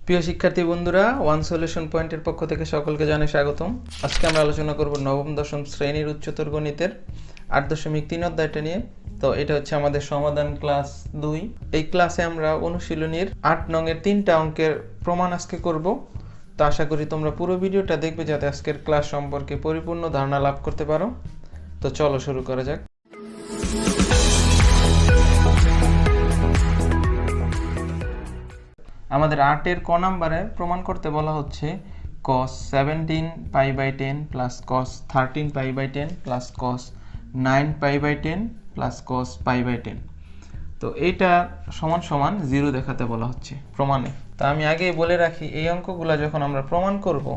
প্রিয় শিক্ষার্থী বন্ধুরা, ওয়ান সলিউশন পয়েন্টের পক্ষ থেকে সকলকে জানাই স্বাগতম। আজকে আমরা আলোচনা করব নবম দশম শ্রেণীর উচ্চতর গণিতের 8.3 অধ্যায়টা নিয়ে। তো এটা হচ্ছে আমাদের সমাধান ক্লাস 2। এই ক্লাসে আমরা অনুশীলনীর 8 নংয়ের 3টা অঙ্কের প্রমাণ আজকে করব। তো আশা করি তোমরা পুরো ভিডিওটা দেখবে যাতে আজকের ক্লাস সম্পর্কে পরিপূর্ণ ধারণা লাভ করতে পারো। তো চলো শুরু করা যাক। আমাদের 8-এর ক নাম্বারে প্রমাণ করতে বলা হচ্ছে cos 17 pi by 10 plus cos 13 pi by 10 plus cos 9 pi by 10 plus cos pi by 10। তো এইটা সমান সমান 0 দেখাতে বলা হচ্ছে প্রমাণে। তো আমি আগেই বলে রাখি, এই অঙ্কগুলো যখন আমরা প্রমাণ করব,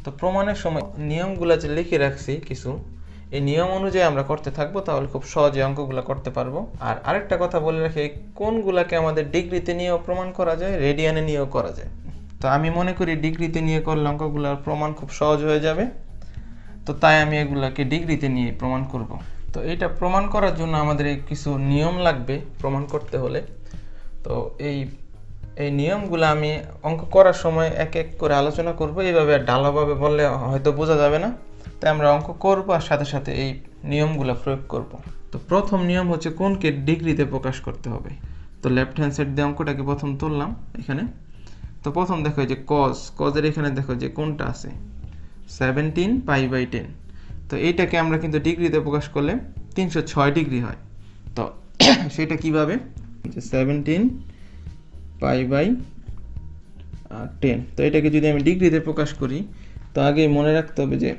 তো প্রমাণের সময় নিয়মগুলো যে লিখে রাখছি কিছু, এই নিয়ম অনুযায়ী আমরা করতে থাকবো, তাহলে খুব সহজে অঙ্কগুলো করতে পারবো। আর আরেকটা কথা বলে রাখি, কোনগুলাকে আমাদের ডিগ্রিতে নিয়েও প্রমাণ করা যায়, রেডিয়ানে নিয়েও করা যায়। তো আমি মনে করি ডিগ্রিতে নিয়ে করলে অঙ্কগুলোর প্রমাণ খুব সহজ হয়ে যাবে, তো তাই আমি এগুলাকে ডিগ্রিতে নিয়ে প্রমাণ করব। তো এটা প্রমাণ করার জন্য আমাদের কিছু নিয়ম লাগবে প্রমাণ করতে হলে। তো এই নিয়মগুলো আমি অঙ্ক করার সময় এক এক করে আলোচনা করব। এইভাবে ঢালাভাবে বললে হয়তো বোঝা যাবে না, তাই আমরা অঙ্ক করব আর সাথে সাথে এই নিয়মগুলো প্রয়োগ করব। তো প্রথম নিয়ম হচ্ছে কোনকে ডিগ্রিতে প্রকাশ করতে হবে। তো লেফট হ্যান্ড সাইড দিয়ে অঙ্কটাকে প্রথম তুললাম এখানে। তো প্রথম দেখো যে কজের এখানে দেখো যে কোনটা আছে 17 পাই বাই 10। তো এইটাকে আমরা কিন্তু ডিগ্রিতে প্রকাশ করলে 306 ডিগ্রি হয়। তো সেটা কিভাবে, যে 17 পাই বাই 10। তো এটাকে যদি আমি ডিগ্রিতে প্রকাশ করি, তো আগে মনে রাখতে হবে যে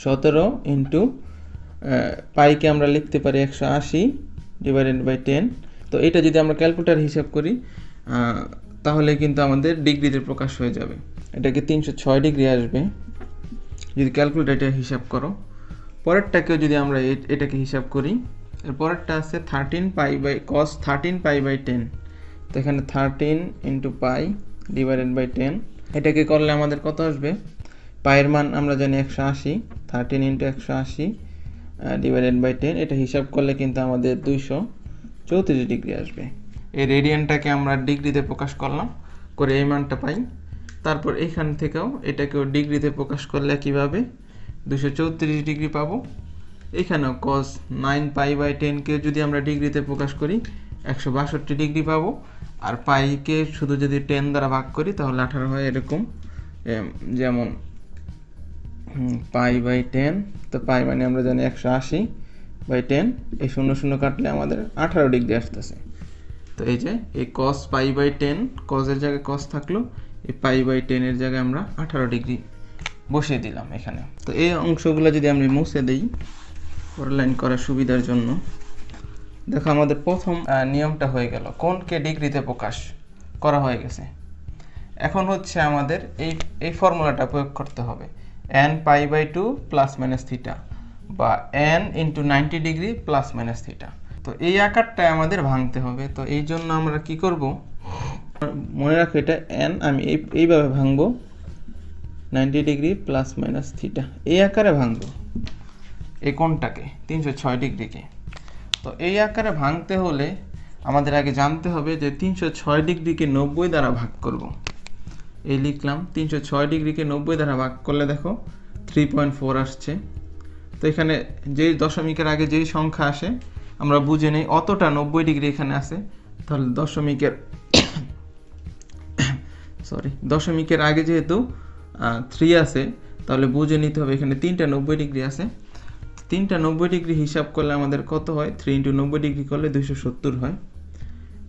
17 ইন্টু পাইকে আমরা লিখতে পারি 180 ডিভাইডেড বাই 10। তো এটা যদি আমরা ক্যালকুলেটার হিসাব করি তাহলে কিন্তু আমাদের ডিগ্রিতে প্রকাশ হয়ে যাবে। এটাকে 306 ডিগ্রি আসবে যদি ক্যালকুলেটারটা হিসাব করো। পরেরটাকেও যদি আমরা এটাকে হিসাব করি, এর পরেরটা আছে 13 pi by cos 13 pi by 10। তো এখানে 13 ইন্টু পাই ডিভাইডেড বাই 10, এটাকে করলে আমাদের কত আসবে? পায়ের মান আমরা জানি 180, 13 ইন্টু 180 ডিভাইডেড বাই 10, এটা হিসাব করলে কিন্তু আমাদের 234 ডিগ্রি আসবে। এই রেডিয়ানটাকে আমরা ডিগ্রিতে প্রকাশ করলাম, করে এই মানটা পাই। তারপর এখান থেকেও এটাকেও ডিগ্রিতে প্রকাশ করলে কীভাবে 234 ডিগ্রি পাবো। এখানেও cos 9 পাই বাই 10কে যদি আমরা ডিগ্রিতে প্রকাশ করি 162 ডিগ্রি পাবো। আর পাইকে শুধু যদি 10 দ্বারা ভাগ করি তাহলে 18 হয়, এরকম। যেমন পাই বাই 10, তো পাই মানে আমরা জানি 180 বাই 10, এই 0 0 কাটলে আমাদের 18 ডিগ্রি আসতেছে। তো এই যে এই cos পাই বাই 10, cos-এর জায়গায় cos থাকলো, এই পাই বাই 10-এর জায়গায় আমরা 18 ডিগ্রি বসিয়ে দিলাম এখানে। তো এই অংশগুলো যদি আমরা মুছে দিই পরের লাইন করার সুবিধার জন্য, দেখো আমাদের প্রথম নিয়মটা হয়ে গেল, কোনকে ডিগ্রিতে প্রকাশ করা হয়ে গেছে। এখন হচ্ছে আমাদের এই ফর্মুলাটা প্রয়োগ করতে হবে, n pi by 2 plus minus theta বা n into 90 degree plus minus theta. তো এই আকারটাই আমাদের ভাঙতে হবে। তো এই জন্য আমরা কি করব, মনে রাখো এটা n, আমি এইভাবে ভাঙবো 90 ডিগ্রি প্লাস মাইনাস থিটা, এই আকারে ভাঙবো এই কোণটাকে 306 ডিগ্রিকে। তো এই আকারে ভাঙতে হলে আমাদের আগে জানতে হবে যে 306 ডিগ্রিকে 90 দ্বারা ভাগ করব। এই লিখলাম 306 ডিগ্রিকে 90 দ্বারা ভাগ করলে দেখো 3.4 আসছে। তো এখানে যেই দশমিকের আগে যেই সংখ্যা আসে আমরা বুঝে নেই, অতটা 90 ডিগ্রি এখানে আছে, তাহলে দশমিকের আগে যেহেতু 3 আছে, তাহলে বুঝে নিতে হবে এখানে 3টা 90 ডিগ্রি আছে। 3টা 90 ডিগ্রি হিসাব করলে আমাদের কত হয়, 3 ইন্টু 90 ডিগ্রি করলে 270 হয়।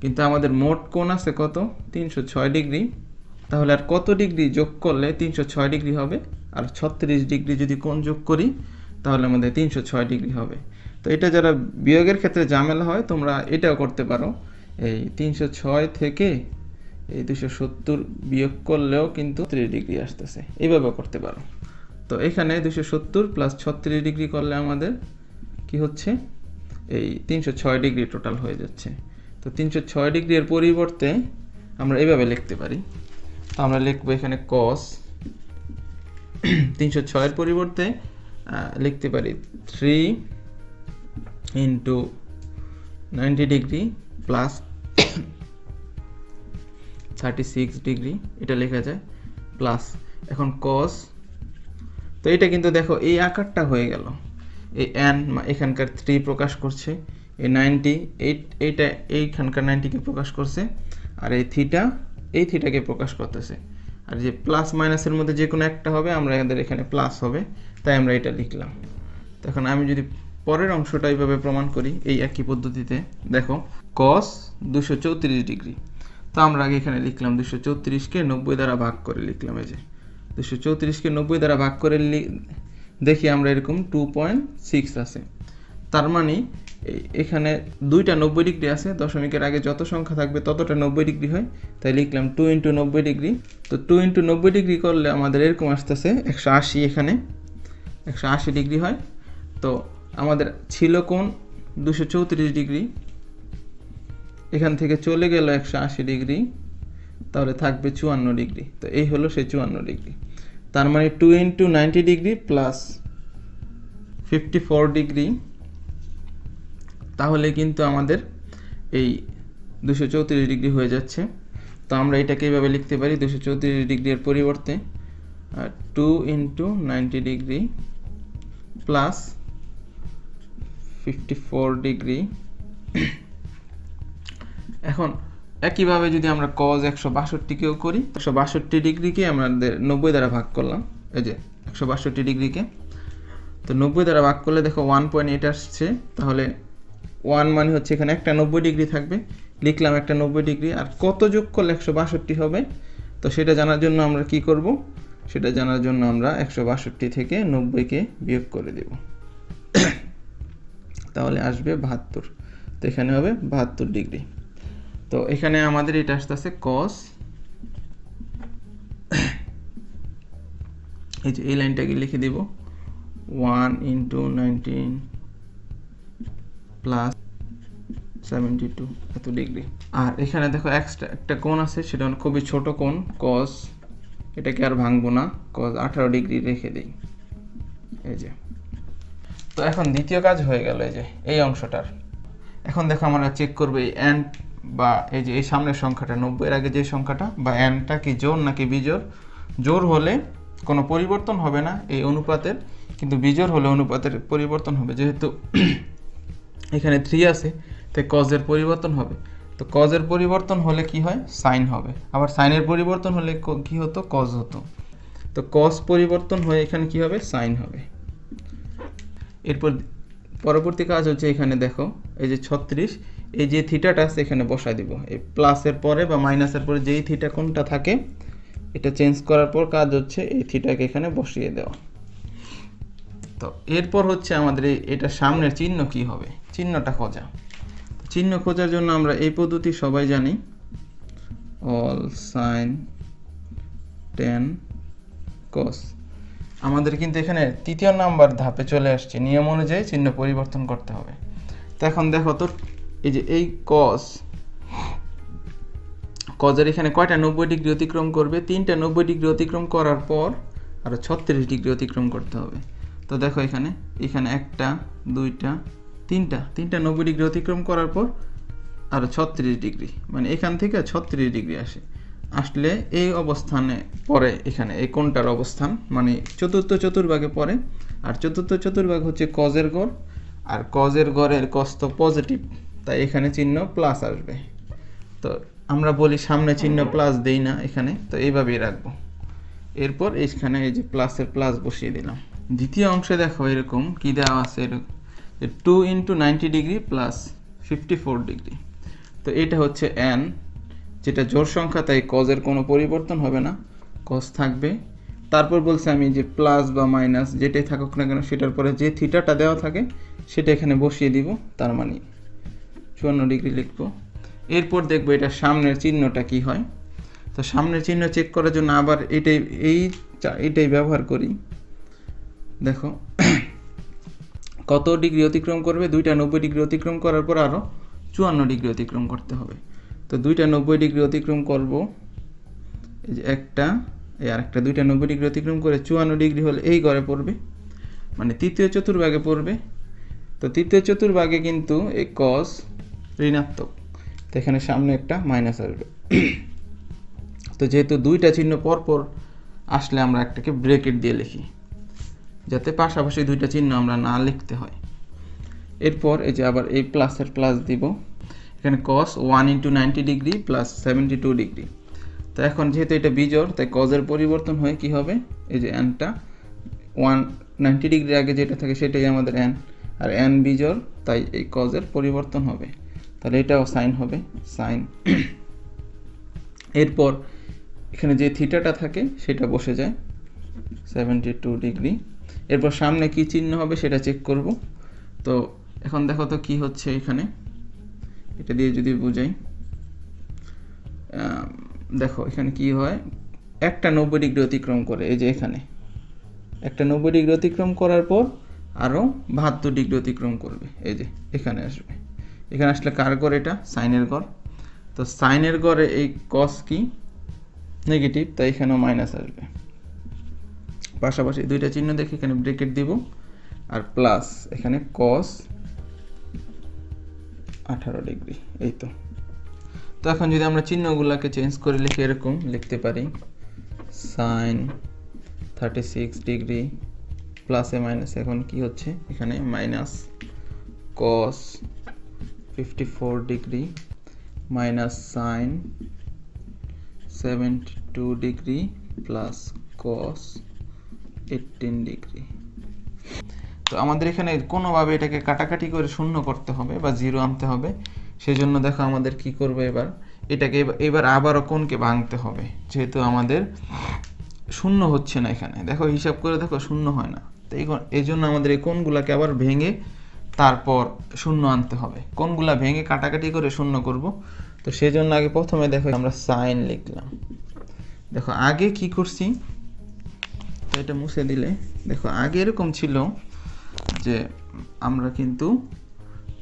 কিন্তু আমাদের মোট কোণ আছে কত, 306 ডিগ্রি। তাহলে আর কত ডিগ্রি যোগ করলে 306 ডিগ্রি হবে, আর 36 ডিগ্রি যদি কোণ যোগ করি তাহলে আমাদের 306 ডিগ্রি হবে। তো এটা যারা বিয়োগের ক্ষেত্রে ঝামেলা হয় তোমরা এটাও করতে পারো, এই 306 থেকে এই 270 বিয়োগ করলেও কিন্তু 30 ডিগ্রি আসতেছে, এইভাবে করতে পারো। তো এখানে 270 প্লাস 36 ডিগ্রি করলে আমাদের কি হচ্ছে, এই 306 ডিগ্রি টোটাল হয়ে যাচ্ছে। তো 306 ডিগ্রি এর পরিবর্তে আমরা এইভাবে লিখতে পারি। তো আমরা লিখবো এখানে cos 306 এর পরিবর্তে লিখতে পারি 3 ইন্টু 90 ডিগ্রি প্লাস 36 ডিগ্রি, এটা লেখা যায় প্লাস এখন কস। তো এটা কিন্তু দেখো এই আকারটা হয়ে গেল, এই n এখানকার 3 প্রকাশ করছে, এই 90 এইটা এইখানকার 90কে প্রকাশ করছে, আর এই থিটাকে প্রকাশ করতেছে। আর যে প্লাস মাইনাসের মধ্যে যে কোনো একটা হবে, আমরা আমাদের এখানে প্লাস হবে, তাই আমরা এটা লিখলাম। তখন আমি যদি পরের অংশটা এইভাবে প্রমাণ করি এই একই পদ্ধতিতে, দেখো cos 234 ডিগ্রি, তো আমরা আগে এখানে লিখলাম 234কে 90 দ্বারা ভাগ করে লিখলাম। এই যে 234কে 90 দ্বারা ভাগ করে দেখি আমরা এরকম 2.6 আছে। তার মানে এখানে দুইটা 90 ডিগ্রি আছে, দশমিকের আগে যত সংখ্যা থাকবে ততটা 90 ডিগ্রি হয়, তাই লিখলাম 2 × 90 ডিগ্রি। তো 2 × 90 ডিগ্রি করলে আমাদের এরকম আসতেছে 180, এখানে 180 ডিগ্রি হয়। তো আমাদের ছিল কোণ 234 ডিগ্রি, এখান থেকে চলে গেল 180 ডিগ্রি, তাহলে থাকবে 54 ডিগ্রি। তো এই হলো সেই 54 ডিগ্রি। তার মানে 2 × 90 ডিগ্রি প্লাস 54 ডিগ্রি, তাহলে কিন্তু আমাদের এই 234 ডিগ্রি হয়ে যাচ্ছে। তো আমরা এটাকে এইভাবে লিখতে পারি, 234 ডিগ্রির পরিবর্তে 2 × 90 ডিগ্রি প্লাস 54 ডিগ্রি। এখন একইভাবে যদি আমরা cos 162কেও করি, 162 ডিগ্রিকে আমাদের 90 দ্বারা ভাগ করলাম, এই যে 162 ডিগ্রিকে তো 90 দ্বারা ভাগ করলে দেখো 1.8 আসছে, তাহলে 1 মানে হচ্ছে এখানে একটা 90 ডিগ্রি থাকবে, লিখলাম একটা 90 ডিগ্রি। আর কত যোগ করলে 162 হবে, তো সেটা জানার জন্য আমরা কি করব, সেটা জানার জন্য আমরা 162 থেকে 90কে বিয়োগ করে দেব, তাহলে আসবে 72। তো এখানে হবে 72 ডিগ্রি। তো এখানে আমাদের এটা আসতেছে cos, এই যে এই লাইনটাকে লিখে দিব 1 × 19 প্লাস 72 এত ডিগ্রি। আর এখানে দেখো এক্সট্রা একটা কোণ আছে, সেটা খুবই ছোট কোণ cos, এটাকে আর ভাঙবো না, cos 18 ডিগ্রি রেখে দেই। এই যে, তো এখন দ্বিতীয় কাজ হয়ে গেল এই যে এই অংশটার। এখন দেখো আমরা চেক করবো এই n বা এই যে এই সামনের সংখ্যাটা 90 এর আগে যে সংখ্যাটা বা nটা কি জোড় নাকি বিজোড়। জোড় হলে কোনো পরিবর্তন হবে না এই অনুপাতের, কিন্তু বিজোড় হলে অনুপাতের পরিবর্তন হবে। যেহেতু এখানে 3 আছে, তাই cos এর পরিবর্তন হবে। তো cos এর পরিবর্তন হলে কি হয়, sin হবে। আবার sin এর পরিবর্তন হলে কি হতো, cos হতো। তো cos পরিবর্তন হয়ে এখানে কি হবে, sin হবে। এরপর পরবর্তী কাজ হচ্ছে এখানে দেখো এই যে 36, এই যে থিটাটা আছে এখানে বসায় দিব, এই প্লাসের পরে বা মাইনাসের পরে যেই থিটা কোণটা থাকে এটা চেঞ্জ করার পর কাজ হচ্ছে এই থিটাকে এখানে বসিয়ে দেওয়া। তো এরপর হচ্ছে আমাদের এটা সামনের চিহ্ন কি হবে, চিহ্নটা খোঁজা। চিহ্ন খোঁজার জন্য আমরা এই পদ্ধতি সবাই জানি, অল সাইন tan cos। আমাদের কিন্তু এখানে তৃতীয় নাম্বার ধাপে চলে আসছে, নিয়ম অনুযায়ী চিহ্ন পরিবর্তন করতে হবে। তো এখন দেখো তো এই যে এই cos এর এখানে কয়টা 90 ডিগ্রি অতিক্রম করবে, 3টা 90 ডিগ্রি অতিক্রম করার পর আরো 36 ডিগ্রি অতিক্রম করতে হবে। তো দেখো এখানে একটা, দুইটা, তিনটা 90 ডিগ্রি অতিক্রম করার পর আরো 36 ডিগ্রি, মানে এখান থেকে 36 ডিগ্রি আসলে এই অবস্থানে পরে এখানে এই কোণটার অবস্থান, মানে চতুর্থ চতুর্ভাগে পড়ে। আর চতুর্থ চতুর্ভাগ হচ্ছে cos এর গড়, আর cos এর গড়ের cos তো পজিটিভ, তাই এখানে চিহ্ন প্লাস আসবে। তো আমরা বলি সামনে চিহ্ন প্লাস দেই না এখানে, তো এইভাবেই রাখবো। এরপর এইখানে এই যে প্লাসের প্লাস বসিয়ে দিলাম। দ্বিতীয় অংশে দেখো এরকম কি দেওয়া আছে, এরকম 2 × 90 ডিগ্রি প্লাস 54 ডিগ্রি। তো এটা হচ্ছে n, যেটা জোড় সংখ্যা, তাই cos এর কোনো পরিবর্তন হবে না, cos থাকবে। তারপর বলছে আমি যে প্লাস বা মাইনাস যেটাই থাকুক না কেন সেটার পরে যে থিটাটা দেওয়া থাকে সেটা এখানে বসিয়ে দিব, তার মানে 54 ডিগ্রি লিখবো। এরপর দেখবো এটা সামনের চিহ্নটা কি হয়। তো সামনের চিহ্ন চেক করার জন্য আবার এইটাই ব্যবহার করি। দেখো কত ডিগ্রি অতিক্রম করবে, 2টা 90 ডিগ্রি অতিক্রম করার পর আরও 54 ডিগ্রি অতিক্রম করতে হবে। তো 2টা 90 ডিগ্রি অতিক্রম করব, এই যে একটা এই আরেকটা, 2টা 90 ডিগ্রি অতিক্রম করে 54 ডিগ্রি হলে এই ঘরে পড়বে, মানে তৃতীয় চতুর্ভাগে পড়বে। তো তৃতীয় চতুর্ভাগে কিন্তু এই cos ঋণাত্মক, তো এখানে সামনে একটা মাইনাস আসবে। তো যেহেতু দুইটা চিহ্ন পরপর আসলে আমরা একটাকে ব্রেকেট দিয়ে লিখি, যাতে পাশাপাশি দুইটা চিহ্ন আমরা না লিখতে হয়। এরপর এই যে আবার এই প্লাসের প্লাস দিব, এখানে cos 1 × 90 ডিগ্রি প্লাস 72 ডিগ্রি। তো এখন যেহেতু এটা বিজোড়, তাই কজের পরিবর্তন হয়ে কি হবে, এই যে nটা 190 ডিগ্রির আগে যেটা থাকে সেটাই আমাদের n, আর n বিজোড় তাই এই কজের পরিবর্তন হবে, তাহলে এটাও সাইন হবে, সাইন। এরপর এখানে যে থিটাটা থাকে সেটা বসে যায় 72 ডিগ্রি। এরপর সামনে কি চিহ্ন হবে সেটা চেক করব। তো এখন দেখো তো কি হচ্ছে এখানে, এটা দিয়ে যদি বুঝাই, দেখো এখানে কি হয়, একটা 90 ডিগ্রি অতিক্রম করে, এই যে এখানে একটা 90 ডিগ্রি অতিক্রম করার পর আরও 72 ডিগ্রি অতিক্রম করবে, এই যে এখানে আসবে। এখানে আসলে কার গড়, এটা সাইনের গড়। তো সাইনের গড়ে এই কস কি নেগেটিভ, তাই এখানেও মাইনাস আসবে। পাশাপাশি দুইটা চিহ্ন দেখে এখানে ব্রেকেট দিব, আর প্লাস এখানে কস 18 ডিগ্রি, এই তো। তো এখন যদি আমরা চিহ্নগুলোকে চেঞ্জ করে লিখি, এরকম লিখতে পারি সাইন 36 ডিগ্রি প্লাসে মাইনাসে এখন কি হচ্ছে, এখানে minus cos 54 degree minus sine 72 degree plus cos 18 degree. তো আমাদের এখানে কোনোভাবে এটাকে কাটাকাটি করে শূন্য করতে হবে বা জিরো আনতে হবে। সেজন্য দেখো আমাদের কি করবে, এবার এটাকে এবার আবারও কোণকে ভাঙতে হবে, যেহেতু আমাদের শূন্য হচ্ছে না এখানে। দেখো হিসাব করে দেখো শূন্য হয় না, তো এই জন্য আমাদের এই কোণগুলোকে আবার ভেঙে তারপর শূন্য আনতে হবে। কোণগুলা ভেঙে কাটাকাটি করে শূন্য করব। তো সেজন্য আগে প্রথমে দেখো আমরা সাইন লিখলাম। দেখো আগে কি করছি, তো এটা মুছে দিলে দেখো আগে এরকম ছিল যে আমরা কিন্তু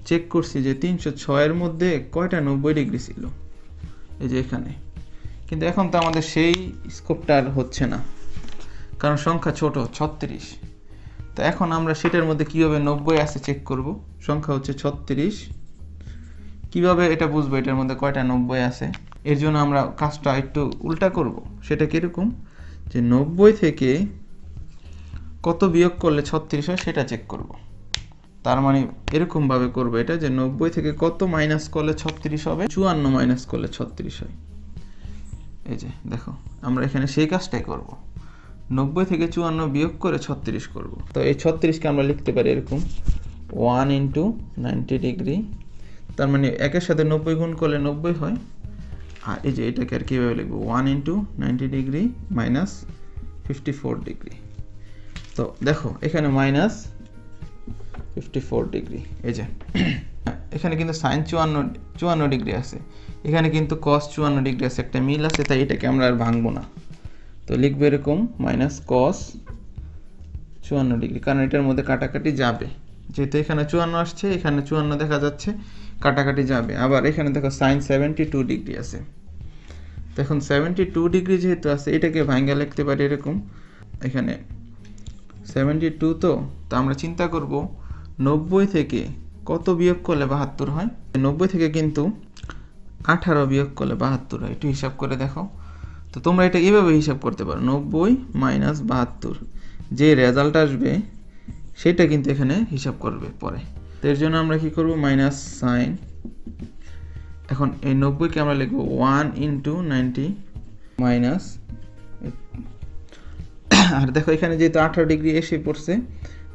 চেক করছি যে 306 এর মধ্যে কয়টা 90 ডিগ্রি ছিল, এই যে এখানে। কিন্তু এখন তো আমাদের সেই স্কোপটা আর হচ্ছে না, কারণ সংখ্যা ছোট 36। তো এখন আমরা সেটার মধ্যে কিভাবে 90 আছে চেক করব। সংখ্যা হচ্ছে 36, কিভাবে এটা বুঝবো এটার মধ্যে কয়টা 90 আছে। এর জন্য আমরা কাজটা একটু উল্টা করব। সেটা কিরকম, যে 90 থেকে কত বিয়োগ করলে 36 হয় সেটা চেক করব। তার মানে এরকমভাবে করবো এটা, যে 90 থেকে কত মাইনাস করলে 36 হবে, 54 মাইনাস করলে 36 হয়। এই যে দেখো আমরা এখানে সেই কাজটাই করব, 90 থেকে 54 বিয়োগ করে 36 করব। তো এই 36কে আমরা লিখতে পারি এরকম 1 × 90 ডিগ্রি, তার মানে একের সাথে 90 গুণ করলে 90 হয়। আর এই যে এটাকে আর কীভাবে লিখবো, 1 × 90 ডিগ্রি মাইনাস 54 ডিগ্রি। তো দেখো এখানে মাইনাস 54 ডিগ্রি, এই যে এখানে কিন্তু সাইন 54 ডিগ্রি আছে, এখানে কিন্তু কস 54 ডিগ্রি আছে, একটা মিল আছে, তাই এটাকে আমরা আর ভাঙবো না। তো লিখবো এরকম মাইনাস কস 54 ডিগ্রি, কারণ এটার মধ্যে কাটাকাটি যাবে, যেহেতু এখানে 54 আসছে, এখানে 54 দেখা যাচ্ছে, কাটাকাটি যাবে। আবার এখানে দেখো সাইন 72 ডিগ্রি আছে, তো এখন 72 ডিগ্রি যেহেতু আছে, এটাকে ভাঙা লিখতে পারি এরকম, এখানে 72 তো আমরা চিন্তা করব 90 থেকে কত বিয়োগ করলে 72 হয়। 90 থেকে কিন্তু 18 বিয়োগ করলে 72 হয়, একটু হিসাব করে দেখো। তো তোমরা এটা এভাবে হিসাব করতে পারো, 90 মাইনাস 72, যে রেজাল্ট আসবে সেটা কিন্তু এখানে হিসাব করবে পরে। তো এর জন্য আমরা কি করব, মাইনাস সাইন, এখন এই 90কে আমরা লিখব 1 × 90 মাইনাস, আর দেখো এখানে যেহেতু 18 ডিগ্রি এসে পড়ছে,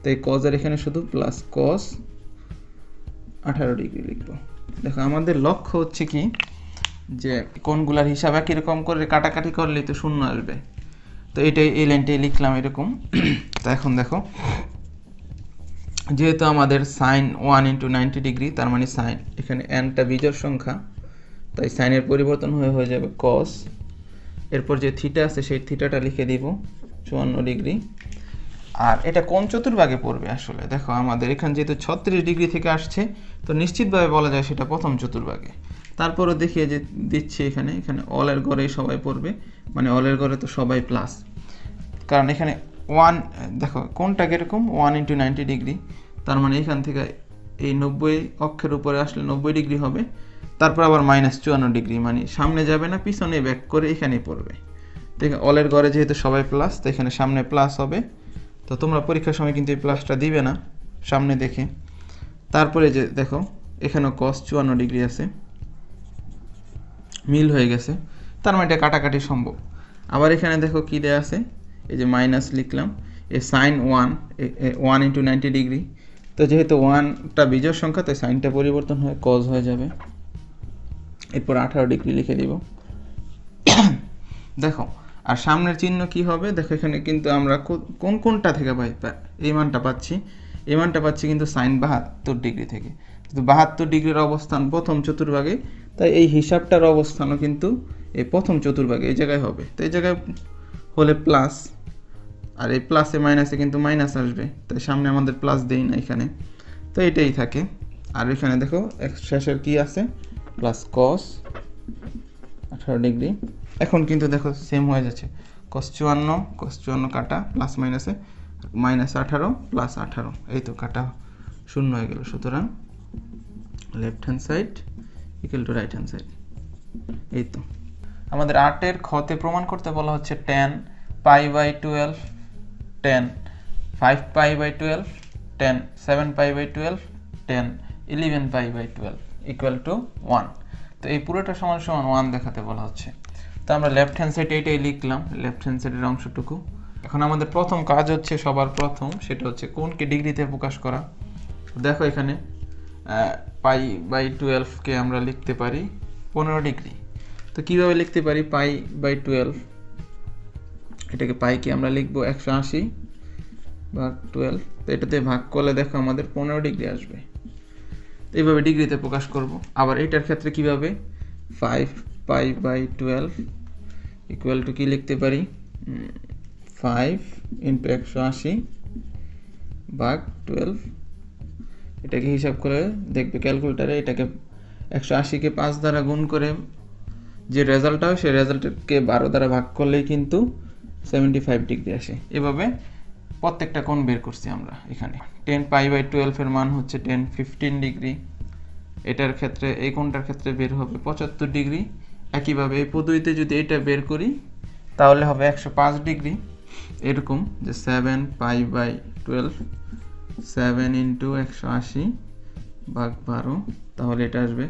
তাই কজ আর এখানে শুধু প্লাস কস 18 ডিগ্রি লিখবো। দেখো আমাদের লক্ষ্য হচ্ছে কি, যে কোণগুলার হিসাব একই রকম করে কাটাকাটি করলেই তো শূন্য আসবে। তো এটাই এই লাইনটাই লিখলাম এরকম। তো এখন দেখো যেহেতু আমাদের সাইন 1 × 90 ডিগ্রি, তার মানে সাইন এখানে nটা বিজোড় সংখ্যা, তাই সাইনের পরিবর্তন হয়ে যাবে কস। এরপর যে থিটা আছে সেই থিটাটা লিখে দিব 54 ডিগ্রি। আর এটা কোন চতুর্ভাগে পড়বে আসলে, দেখো আমাদের এখানে যেহেতু 36 ডিগ্রি থেকে আসছে, তো নিশ্চিতভাবে বলা যায় সেটা প্রথম চতুর্ভাগে। তারপরও দেখিয়ে যে দিচ্ছি এখানে অলের ঘরেই সবাই পড়বে, মানে অলের ঘরে তো সবাই প্লাস, কারণ এখানে 1 দেখো কোনটা কিরকম 1 × 90 ডিগ্রি, তার মানে এখান থেকে এই 90 অক্ষের উপরে আসলে 90 ডিগ্রি হবে, তারপর আবার -54 ডিগ্রি, মানে সামনে যাবে না, পিছনে ব্যাক করে এখানেই পড়বে। তো অলের ঘরে যেহেতু সবাই প্লাস, তো এখানে সামনে প্লাস হবে। তো তোমরা পরীক্ষার সময় কিন্তু এই প্লাসটা দিবে না সামনে দেখে। তারপরে যে দেখো এখানেও cos 54 ডিগ্রি আছে, মিল হয়ে গেছে, তার মানে এটা কাটাকাটি সম্ভব। আবার এখানে দেখো কি দেয়া আছে, এই যে মাইনাস লিখলাম, এ সাইন 1 × 90 ডিগ্রি। তো যেহেতু 1টা বিজোড় সংখ্যা, তাই সাইনটা পরিবর্তন হয়ে cos হয়ে যাবে। এরপর 18 ডিগ্রি লিখে দিব। দেখো আর সামনের চিহ্ন কি হবে, দেখো এখানে কিন্তু আমরা কোনটা থেকে এই মানটা পাচ্ছি, এই মানটা পাচ্ছি কিন্তু সাইন 72 ডিগ্রি থেকে। কিন্তু 72 ডিগ্রির অবস্থান প্রথম চতুর্ভাগে, তাই এই হিসাবটার অবস্থানও কিন্তু এই প্রথম চতুর্ভাগে এই জায়গায় হবে। তো এই জায়গায় হলে প্লাস, আর এই প্লাসে মাইনাসে কিন্তু মাইনাস আসবে, তাই সামনে আমাদের প্লাস দেই না এখানে, তো এটাই থাকে। আর এখানে দেখো শেষের কি আছে, প্লাস cos 18 ডিগ্রি। এখন কিন্তু দেখো সেম হয়ে যাচ্ছে, cos 54 কাটা প্লাস মাইনাসে -18 প্লাস 18, এই তো কাটা শূন্য হয়ে গেল। সুতরাং left hand side equal to right hand side. এই তো আমাদের 8-এর খতে প্রমাণ করতে বলা হচ্ছে tan π/12, tan 5π/12, tan 7π/12, tan 11π/12 equal to 1। তো এই পুরোটা সমান সমান 1 দেখাতে বলা হচ্ছে। তো আমরা লেফট হ্যান্ড সাইড এইটাই লিখলাম, লেফট হ্যান্ড সাইডের অংশটুকু। এখন আমাদের প্রথম কাজ হচ্ছে, সবার প্রথম সেটা হচ্ছে কোনকে ডিগ্রিতে প্রকাশ করা। দেখো এখানে π/12 কে আমরা লিখতে পারি 15 ডিগ্রি। তো কিভাবে লিখতে পারি π/12, এটাকে পাইকে আমরা লিখবো 180/12, তো এটাতে ভাগ করলে দেখো আমাদের 15 ডিগ্রি আসবে। তো এইভাবে ডিগ্রিতে প্রকাশ করব। আবার এটার ক্ষেত্রে কিভাবে, 5π/12 ইকুয়াল টু কি লিখতে পারি, 5 × 180/12। এটাকে হিসাব করে দেখবে ক্যালকুলেটারে, এটাকে 180কে 5 দ্বারা গুণ করে যে রেজাল্ট হয়, সেই রেজাল্টকে 12 দ্বারা ভাগ করলেই কিন্তু 75 ডিগ্রি আসে। এভাবে প্রত্যেকটা কোণ বের করছি আমরা। এখানে tan π/12 এর মান হচ্ছে tan 15 ডিগ্রি, এটার ক্ষেত্রে এই কোণটার ক্ষেত্রে বের হবে 75 ডিগ্রি। একইভাবে এই পদ্ধতিতে যদি এটা বের করি তাহলে হবে 105 ডিগ্রি। এরকম যে 7π/12 7 × 180/12, তাহলে এটা আসবে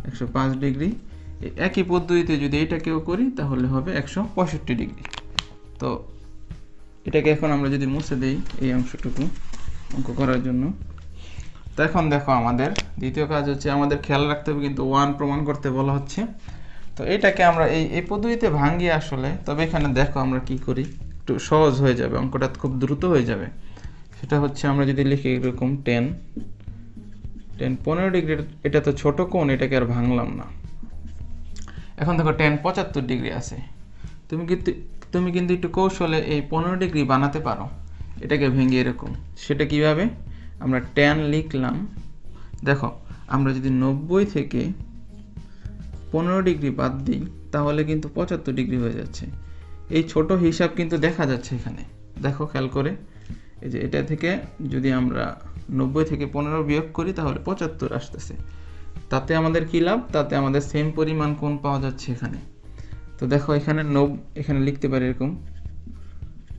105 ডিগ্রি। একই পদ্ধতিতে যদি এটাকেও করি তাহলে হবে 165 ডিগ্রি। তো এটাকে এখন আমরা যদি মুছে দেই এই অংশটুকু অঙ্ক করার জন্য। তো এখন দেখো আমাদের দ্বিতীয় কাজ হচ্ছে, আমাদের খেয়াল রাখতে হবে কিন্তু 1 প্রমাণ করতে বলা হচ্ছে। তো এটাকে আমরা এই পদ্ধতিতে ভাঙি আসলে, তবে এখানে দেখো আমরা কি করি, একটু সহজ হয়ে যাবে, অঙ্কটা খুব দ্রুত হয়ে যাবে। সেটা হচ্ছে আমরা যদি লিখি এরকম tan 15 ডিগ্রি, এটা তো ছোট কোণ, এটাকে আর ভাঙলাম না। এখন দেখো tan 75 ডিগ্রি আছে, তুমি কিন্তু একটু কৌশলে এই 15 ডিগ্রি বানাতে পারো, এটাকে ভেঙে এরকম। সেটা কিভাবে, আমরা tan লিখলাম, দেখো আমরা যদি 90 থেকে 15 ডিগ্রি বাদ দিই তাহলে কিন্তু 75 ডিগ্রি হয়ে যাচ্ছে। এই ছোট হিসাব কিন্তু দেখা যাচ্ছে এখানে, দেখো খেয়াল করে, এই যে এটা থেকে যদি আমরা 90 থেকে 15 বিয়োগ করি তাহলে 75 আসতেছে। তাতে আমাদের কি লাভ, তাতে আমাদের সেম পরিমাণ কোণ পাওয়া যাচ্ছে এখানে। তো দেখো এখানে এখানে লিখতে পারি এরকম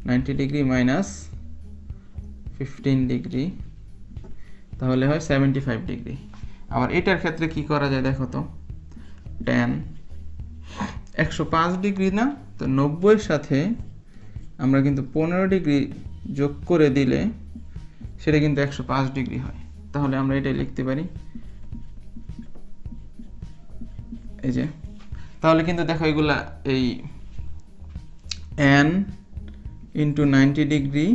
90 ডিগ্রি মাইনাস 15 ডিগ্রি, তাহলে হয় 75 ডিগ্রি। আবার এটার ক্ষেত্রে কি করা যায় দেখো তো, tan 105 ডিগ্রি না, তো 90-এর সাথে আমরা কিন্তু 15 ডিগ্রি যোগ করে দিলে সেটা কিন্তু 105 ডিগ্রি হয়। তাহলে আমরা এটাই লিখতে পারি, এই যে, তাহলে কিন্তু দেখো এগুলা এই n × 90 degree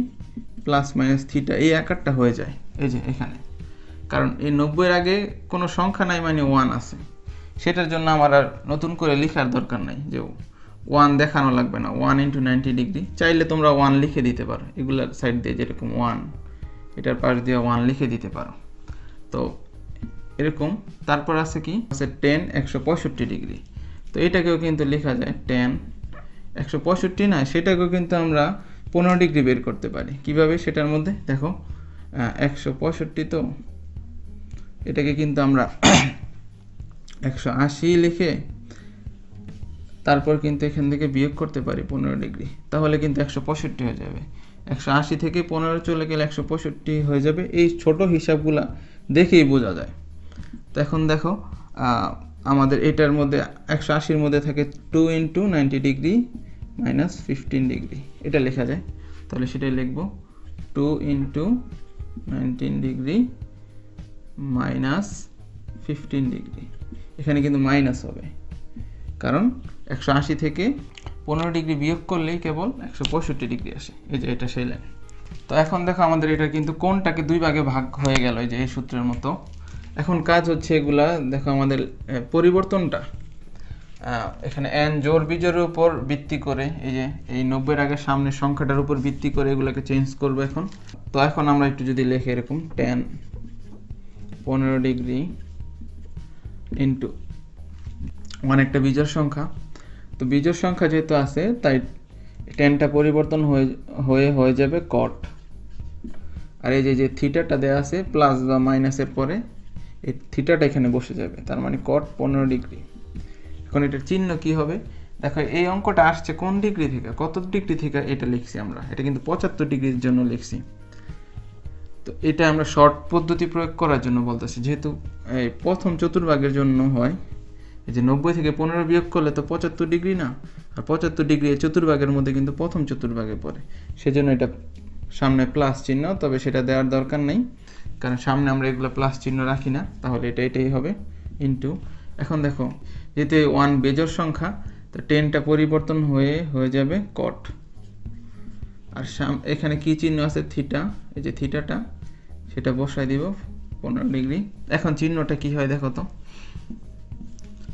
plus minus theta এই আকারটা হয়ে যায় এই যে এখানে, কারণ এই 90-এর আগে কোনো সংখ্যা নাই মানে 1 আছে। সেটার জন্য আমার আর নতুন করে লেখার দরকার নাই, যে 1 দেখানো লাগবে না। 1 × 90 ডিগ্রি চাইলে তোমরা 1 লিখে দিতে পারো, এগুলার সাইড দিয়ে যেরকম 1, এটার পাশ দিয়ে 1 লিখে দিতে পারো। তো এরকম তারপর আছে কি আছে tan 165 ডিগ্রি, তো এটাকেও কিন্তু লেখা যায় tan 165 না, সেটাকেও কিন্তু আমরা 15 ডিগ্রি বের করতে পারি। কিভাবে, সেটার মধ্যে দেখো 165, তো এটাকে কিন্তু আমরা 180 লিখে তারপর কিন্তু এখান থেকে বিয়োগ করতে পারি 15 ডিগ্রি, তাহলে কিন্তু 165 হয়ে যাবে। 180 থেকে 15 চলে গেলে 165 হয়ে যাবে। এই ছোট হিসাবগুলা দেখেই বোঝা যায়। তো এখন দেখো আমাদের এটার মধ্যে 180-র মধ্যে থাকে 2 × 90 ডিগ্রি মাইনাস 15 ডিগ্রি, এটা লেখা যায়। তাহলে সেটাই লিখব, 2 × 19 ডিগ্রি মাইনাস 15 ডিগ্রি। এখানে কিন্তু মাইনাস হবে, কারণ 180 থেকে 15 ডিগ্রি বিয়োগ করলেই কেবল 165 ডিগ্রি আসে। এই যে এটা সেই লাইন। তো এখন দেখো আমাদের এটা কিন্তু কোণটাকে 2 ভাগে ভাগ হয়ে গেল, এই যে এই সূত্রের মতো। এখন কাজ হচ্ছে এগুলা দেখো আমাদের পরিবর্তনটা এখানে n জোড় বিজোড়ের উপর ভিত্তি করে, এই যে এই 90-এর আগে সামনের সংখ্যাটার উপর ভিত্তি করে এগুলোকে চেঞ্জ করব এখন। তো এখন আমরা একটু যদি লিখি এরকম tan 15 ডিগ্রি ইন্টু একটা বিজোড় সংখ্যা। তো বিজোড় সংখ্যা যেহেতু আছে তাই টেনটা পরিবর্তন হয়ে যাবে কট। আর এই যে থিটাটা দেওয়া আছে প্লাস বা মাইনাসের পরে এই থিটাটা এখানে বসে যাবে, তার মানে কট 15 ডিগ্রি। এখন এটার চিহ্ন কি হবে দেখো, এই অঙ্কটা আসছে কোন ডিগ্রি থেকে, কত ডিগ্রি থেকে এটা লিখছি আমরা, এটা কিন্তু 75 ডিগ্রির জন্য লিখছি। তো এটা আমরা শর্ট পদ্ধতি প্রয়োগ করার জন্য বলতেছি, যেহেতু এই প্রথম চতুর্ভাগের জন্য হয়। এই যে 90 থেকে 15 বিয়োগ করলে তো 75 ডিগ্রি না, আর 75 ডিগ্রি এই চতুর্ভাগের মধ্যে কিন্তু প্রথম চতুর্ভাগে পড়ে, সেজন্য এটা সামনে প্লাস চিহ্ন, তবে সেটা দেওয়ার দরকার নেই, কারণ সামনে আমরা এগুলো প্লাস চিহ্ন রাখি না। তাহলে এটাই হবে ইন্টু। এখন দেখো যেহেতু 1 বেজোড় সংখ্যা, তো 10টা পরিবর্তন হয়ে যাবে কট। আর এখানে কি চিহ্ন আছে থিটা, এই যে থিটাটা সেটা বসাই দিব 15 ডিগ্রি। এখন চিহ্নটা কি হয় দেখো তো,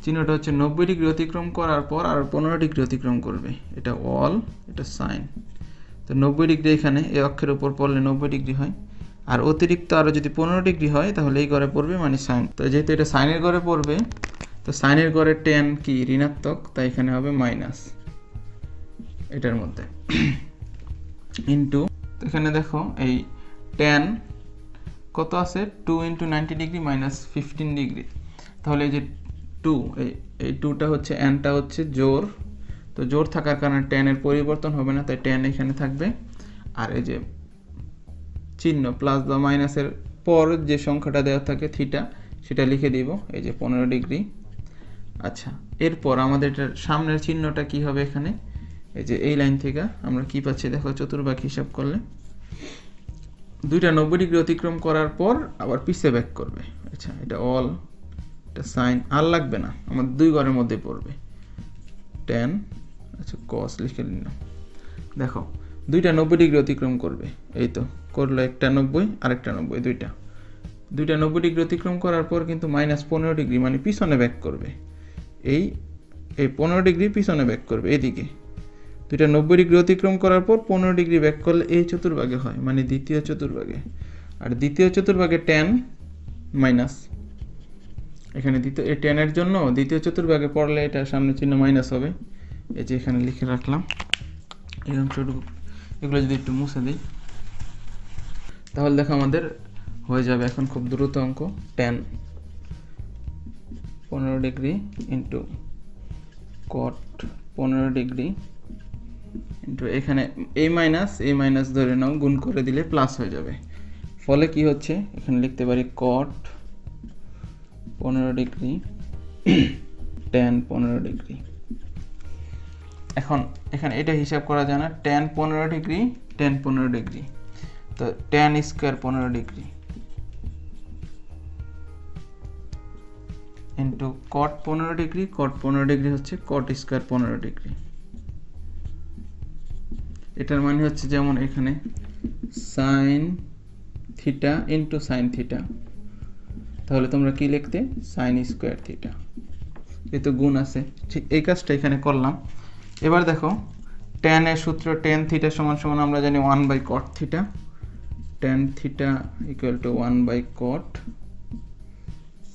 চিহ্নটা হচ্ছে 90 ডিগ্রি অতিক্রম করার পর আর 15 ডিগ্রি অতিক্রম করবে, এটা অল, এটা সাইন। তো 90 ডিগ্রি এখানে এই অক্ষের উপর পড়লে 90 ডিগ্রি হয়, আর অতিরিক্ত আরও যদি 15 ডিগ্রি হয় তাহলে এই ঘরে পড়বে মানে সাইন। তো যেহেতু এটা সাইনের ঘরে পড়বে, তো সাইনের ঘরে tan কি ঋণাত্মক, তাই এখানে হবে মাইনাস এটার মধ্যে ইন্টু। এখানে দেখো এই tan কত আছে, 2 × 90 ডিগ্রি মাইনাস 15 ডিগ্রি। তাহলে এই যে 2, এই 2টা হচ্ছে nটা হচ্ছে জোড়, তো জোড় থাকার কারণে tan এর পরিবর্তন হবে না, তাই tan এখানে থাকবে। আর এই যে চিহ্ন প্লাস বা মাইনাসের পর যে সংখ্যাটা দেওয়া থাকে থিটা, সেটা লিখে দিব, এই যে 15 ডিগ্রি। আচ্ছা, এরপর আমাদের এটার সামনের চিহ্নটা কি হবে এখানে, এই যে এই লাইন থেকে আমরা কি পাচ্ছি দেখো, চতুর্ভাগ হিসাব করলে 2টা 90 ডিগ্রি অতিক্রম করার পর আবার পিছে ব্যাক করবে। আচ্ছা, এটা অল, এটা সাইন, আর লাগবে না, আমাদের 2 ঘরের মধ্যে পড়বে tan, আচ্ছা cos লিখে নিলাম। দেখো 2টা 90 ডিগ্রি অতিক্রম করবে, এই তো করলো, একটা 90 আর একটা 90, দুইটা 90 ডিগ্রি অতিক্রম করার পর কিন্তু মাইনাস 15 ডিগ্রি মানে পিছনে ব্যাক করবে, এই 15 ডিগ্রি পিছনে ব্যাক করবে এদিকে। 2টা 90 ডিগ্রি অতিক্রম করার পর 15 ডিগ্রি ব্যাক করলে এই চতুর্ভাগে হয়, মানে দ্বিতীয় চতুর্ভাগে। আর দ্বিতীয় চতুর্ভাগে tan মাইনাস, এখানে এই tan এর জন্য দ্বিতীয় চতুর্ভাগে পড়লে এটা সামনে চিহ্ন মাইনাস হবে, এই যে এখানে লিখে রাখলাম এই অংশটুকু। এগুলো যদি একটু মুছে দিই তাহলে দেখো আমাদের হয়ে যাবে এখন খুব দ্রুত অঙ্ক, tan 15 degree into cot 15 degree into এখানে এই মাইনাস ধরে নাও, গুণ করে দিলে প্লাস হয়ে যাবে। ফলে কি হচ্ছে এখানে লিখতে পারি cot 15 ডিগ্রি tan 15 ডিগ্রি। এখন এখানে এটা হিসাব করা যায় না, tan 15 ডিগ্রি tan 15 ডিগ্রি, তো tan square 15 degree into cot 15 degree, cot 15 degree হচ্ছে cot স্কয়ার 15 ডিগ্রি। এটার মানে হচ্ছে যেমন এখানে sin theta into sin theta, তাহলে তোমরা কি লিখতে, sin স্কয়ার থিটা, এই তো গুণ আছে। ঠিক এই কাজটা এখানে করলাম। এবার দেখো tan এর সূত্র tan থিটা সমান সমান আমরা জানি 1/cot theta, tan theta equal to 1/cot,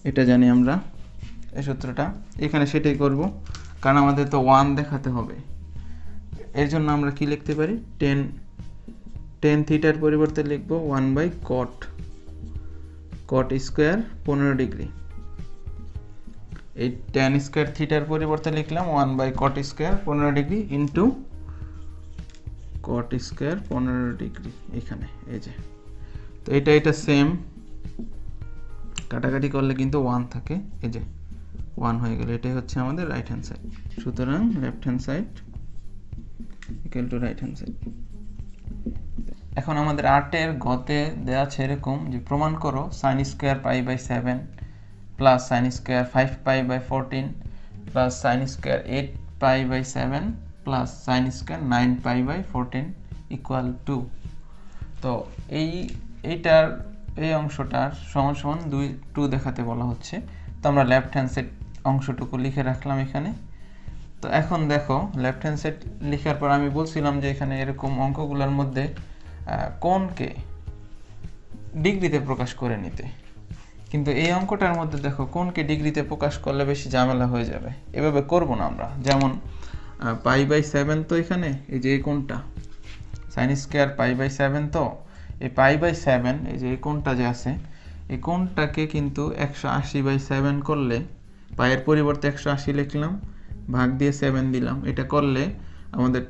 এটা জানি আমরা এই সূত্রটা। এখানে সেটাই করব, কারণ আমাদের তো 1 দেখাতে হবে। এর জন্য আমরা কি লিখতে পারি, tan থিটার পরিবর্তে লিখব 1/cot, cot স্কয়ার 15 ডিগ্রি এই tan স্কয়ার থিটার পরিবর্তে লিখলাম 1/cot square 15 degree into cot square 15 degree এখানে এই যে। তো এটা সেম, কাটাকাটি করলে কিন্তু 1 থাকে, এই যে 1 হয়ে গেল। এটাই হচ্ছে আমাদের রাইট হ্যান্ড সাইড। সুতরাং left hand side equal to right hand side. এখন আমাদের 8 এর গতে দেয়া আছে এরকম যে প্রমাণ করো sin square π/7 plus sin square 5π/14 plus sin square 8π/7 plus sin square 9π/14 equal to. তো এইটার এই অংশটার সমান সমান 2 দেখাতে বলা হচ্ছে। তো আমরা লেফট হ্যান্ড সাইড অংশটুকু লিখে রাখলাম এখানে। তো এখন দেখো লেফট হ্যান্ড সাইড লেখার পর আমি বলছিলাম যে এখানে এরকম অঙ্কগুলোর মধ্যে কোণকে ডিগ্রিতে প্রকাশ করে নিতে, কিন্তু এই অঙ্কটার মধ্যে দেখো কোণকে ডিগ্রিতে প্রকাশ করলে বেশি ঝামেলা হয়ে যাবে, এভাবে করব না আমরা। যেমন π/7 তো এখানে এই যে এই কোণটা sin স্কয়ার π/7, তো এই π/7 এই যে এই কোণটা যে আছে এই কোণটাকে কিন্তু 180/7 করলে পায়ের পরিবর্তে 180 লিখলাম, ভাগ দিয়ে 7 দিলাম, এটা করলে আমাদের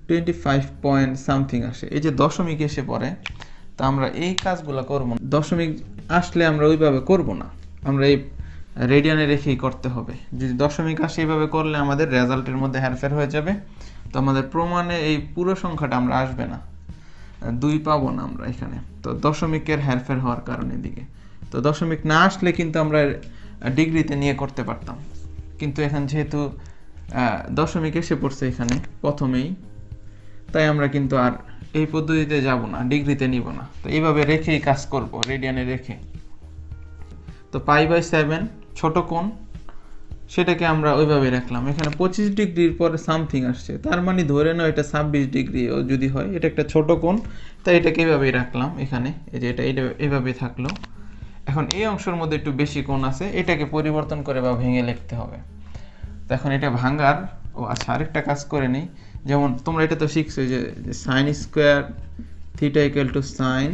25 পয়েন্ট সামথিং আসে। এই যে দশমিক এসে পড়ে, তো আমরা এই কাজগুলো করব না। দশমিক আসলে আমরা ওইভাবে করব না, আমরা এই রেডিয়ানে রেখেই করতে হবে। যদি দশমিক আসে এইভাবে করলে আমাদের রেজাল্টের মধ্যে হেরফের হয়ে যাবে। তো আমাদের প্রমাণে এই পুরো সংখ্যাটা আমরা আসবে না, 2 পাবো না আমরা এখানে। তো দশমিকের হেরফের হওয়ার কারণে দিকে, তো দশমিক না আসলে কিন্তু আমরা ডিগ্রিতে নিয়ে করতে পারতাম, কিন্তু এখন যেহেতু দশমিক এসে পড়ছে এখানে প্রথমেই, তাই আমরা কিন্তু আর এই পদ্ধতিতে যাব না, ডিগ্রিতে নিব না। তো এইভাবে রেখেই কাজ করব, রেডিয়ানে রেখে। তো π/7 ছোট কোণ, সেটাকে আমরা ওইভাবে রাখলাম। এখানে 25 ডিগ্রির পরে সামথিং আসছে, তার মানে ধরে নাও এটা 26 ডিগ্রি যদি হয়, এটা একটা ছোট কোণ, তাই এটাকে এইভাবেই রাখলাম এখানে। এই যে এটা এইভাবে থাকলো। এখন এই অংশের মধ্যে একটু বেশি কোণ আছে, এটাকে পরিবর্তন করে বা ভেঙে লিখতে হবে। তো এখন এটা ভাঙার আচ্ছা আরেকটা কাজ করে নিই। যেমন তোমরা এটা তো শিখছো যে sin square theta equal to sin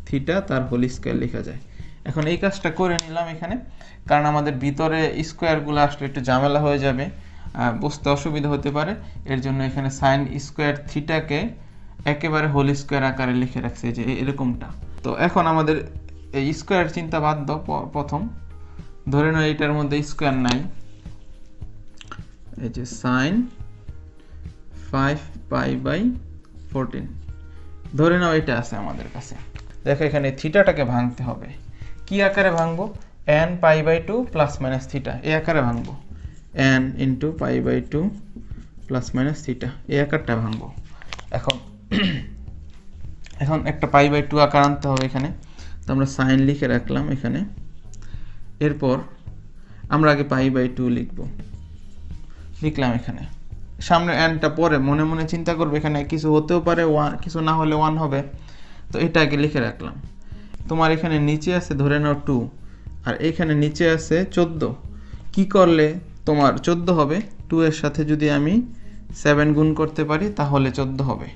theta তার হোল স্কয়ার লেখা যায়। এখন এই কাজটা করে নিলাম এখানে, কারণ আমাদের ভিতরে স্কয়ারগুলো আসলে একটু ঝামেলা হয়ে যাবে, বুঝতে অসুবিধা হতে পারে। এর জন্য এখানে sin স্কয়ার থিটাকে একেবারে হোল স্কয়ার আকারে লিখে রাখছে, যে এরকমটা। তো এখন আমাদের এই স্কয়ার চিন্তা বাদ দাও। প্রথম ধরে নাও এটার মধ্যে স্কয়ার নাই, এই যে sin 5π/14 ধরে নাও এটা আছে আমাদের কাছে। দেখো এখানে থিটাটাকে ভাঙতে হবে। কি আকারে ভাঙবো? n π/2 প্লাস মাইনাস থিটা এই আকারে ভাঙবো। n into π/2 plus minus theta এই আকারটা ভাঙবো। এখন একটা π/2 আকার আনতে হবে এখানে। তো আমরা সাইন লিখে রাখলাম এখানে। এরপর আমরা আগে π/2 লিখলাম এখানে, সামনে nটা পরে মনে মনে চিন্তা করবে, এখানে কিছু হতেও পারে, কিছু না হলে 1 হবে। তো এটা আগে লিখে রাখলাম। তোমার এখানে নিচে আছে ধরে নাও 2, আর এখানে নিচে আছে 14। কি করলে তোমার 14 হবে? 2 এর সাথে যদি আমি 7 গুণ করতে পারি তাহলে 14 হবে,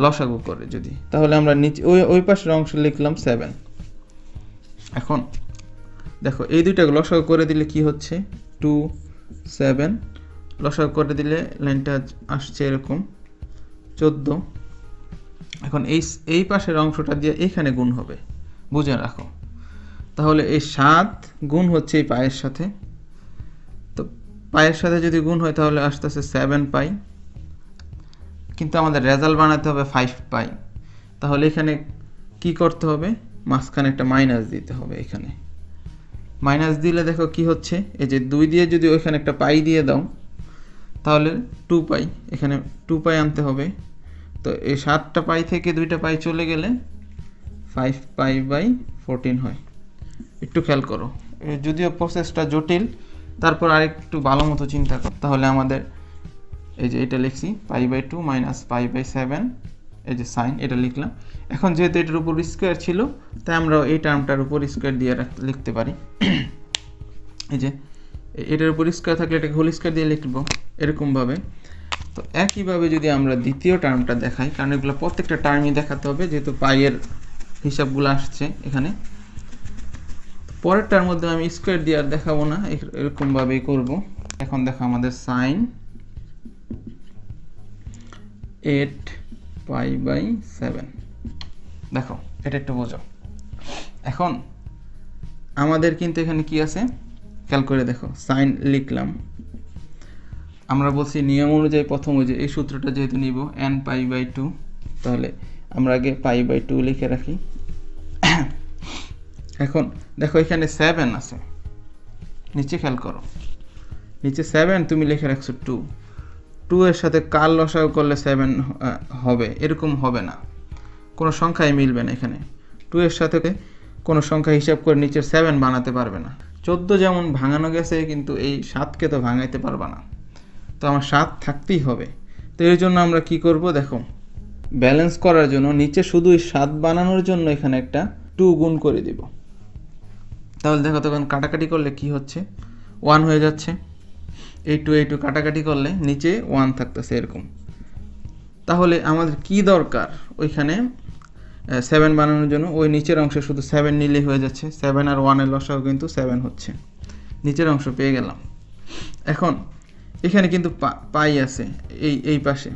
লসাগু করে যদি। তাহলে আমরা নিচে ওই পাশের অংশ লিখলাম 7। এখন দেখো এই দুইটা লসাগু করে দিলে কি হচ্ছে? 2 7 লসাগু করে দিলে লাইনটা আসছে এরকম 14। এখন এই পাশের অংশটা দিয়ে এখানে গুণ হবে, বুঝে রাখো। তাহলে এই 7 গুণ হচ্ছে এই পায়ের সাথে, তো পায়ের সাথে যদি গুণ হয় তাহলে আসতেছে 7π, কিন্তু আমাদের রেজাল্ট বানাতে হবে 5π। তাহলে এখানে কি করতে হবে? মাঝখানে একটা মাইনাস দিতে হবে। এখানে মাইনাস দিলে দেখো কি হচ্ছে, এই যে 2 দিয়ে যদি ওইখানে একটা পাই দিয়ে দাও তাহলে 2π, এখানে 2π আনতে হবে। তো এই 7টা পাই থেকে 2টা পাই চলে গেলে 5π/14 হয়। একটু খেয়াল করো, যদিও প্রসেসটা জটিল, তারপর আরেকটু ভালো মতো চিন্তা কর। তাহলে আমাদের এই যে এটা লিখছি π/2 মাইনাস π/7, এই যে সাইন এটা লিখলাম। এখন যেহেতু এটার উপর স্কোয়ার ছিল, তাই আমরা এই টার্মটার উপর স্কোয়ার দিয়ে লিখতে পারি। এই যে এটার উপর স্কোয়ার থাকলে এটাকে হোল স্কোয়ার দিয়ে লিখবো এরকমভাবে। তো একইভাবে যদি আমরা দ্বিতীয় টার্মটা দেখাই, কারণ এগুলো প্রত্যেকটা টার্মই দেখাতে হবে যেহেতু পাইয়ের হিসাবগুলো আসছে এখানে। পরেরটার মধ্যে আমি স্কোয়ার দিয়ে আর দেখাবো না, এরকমভাবেই করব। এখন দেখো আমাদের সাইন 8π/7, দেখো এটা একটু বোঝো। এখন আমাদের কিন্তু এখানে কি আছে খেয়াল করে দেখো, সাইন লিখলাম, আমরা বলছি নিয়ম অনুযায়ী প্রথম ওই যে এই সূত্রটা যেহেতু নিব nπ/2, তাহলে আমরা আগে π/2 লিখে রাখি। এখন দেখো এখানে 7 আছে, নিচে খেয়াল করো, নিচে 7 তুমি লিখে রাখছো 2 এর সাথে কার লসাগু করলে 7 হবে, এরকম হবে না, কোনো সংখ্যাই মিলবে না। এখানে 2 এর সাথে কোনো সংখ্যা হিসাব করে নিচের 7 বানাতে পারবে না। 14 যেমন ভাঙানো গেছে, কিন্তু এই 7কে তো ভাঙাইতে পারবা না, তো আমার 7 থাকতেই হবে। তো এর জন্য আমরা কি করব দেখো, ব্যালেন্স করার জন্য নিচে শুধু 7 বানানোর জন্য এখানে একটা 2 গুণ করে দিব। তাহলে দেখো তখন কাটাকাটি করলে কি হচ্ছে, 1 হয়ে যাচ্ছে। এই 2 কাটাকাটি করলে নিচে 1 থাকতেছে এরকম। তাহলে আমাদের কি দরকার, ওইখানে 7 বানানোর জন্য ওই নিচের অংশে শুধু 7 নিলেই হয়ে যাচ্ছে। 7 আর 1 এর লসাগু কিন্তু 7 হচ্ছে, নিচের অংশ পেয়ে গেলাম। এখন এখানে কিন্তু পাই আছে এই পাশে,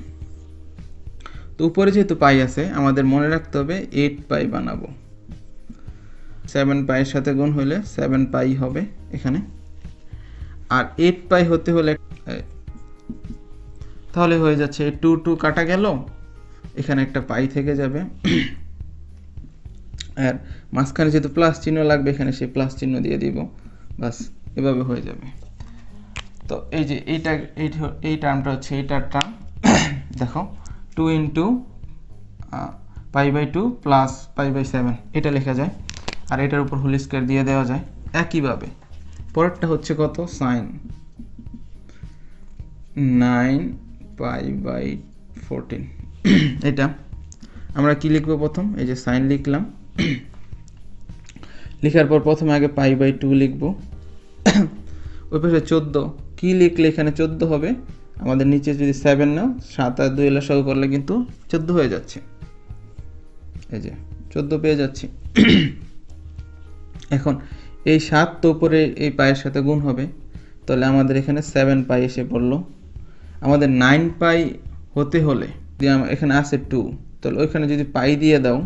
তো উপরে যেহেতু পাই আছে আমাদের মনে রাখতে হবে 8π বানাবো। 7π এর সাথে গুণ হলে 7π হবে এখানে, আর 8π হতে হলে তাহলে হয়ে যাচ্ছে 2 কাটা গেল, এখানে একটা পাই থেকে যাবে, আর মাঝখানে যেহেতু প্লাস চিহ্ন লাগবে এখানে সেই প্লাস চিহ্ন দিয়ে দিব, বাস এভাবে হয়ে যাবে। তো এই যে এই টার্মটা হচ্ছে এইটার টার্ম, দেখো 2 × π/2 প্লাস π/7 এটা লেখা যায়, আর এটার উপর হোল স্কয়ার দিয়ে দেওয়া যায়। একইভাবে পরেরটা হচ্ছে কত, সাইন 9π/14, এটা আমরা কি লিখবো প্রথম, এই যে সাইন লিখলাম, লেখার পর প্রথমে আগে π/2 লিখবো, ওই পাশে 14 কি লিখলে এখানে 14 হবে, আমাদের নিচে যদি 7 নাও 7 আর 2 লসাগু করলে কিন্তু 14 হয়ে যাচ্ছে, এই যে 14 পেয়ে যাচ্ছি। এখন এই 7 তো উপরে এই পায়ের সাথে গুণ হবে, তাহলে আমাদের এখানে 7π এসে পড়লো। আমাদের 9π হতে হলে এখানে আছে 2, তাহলে ওইখানে যদি পাই দিয়ে দাও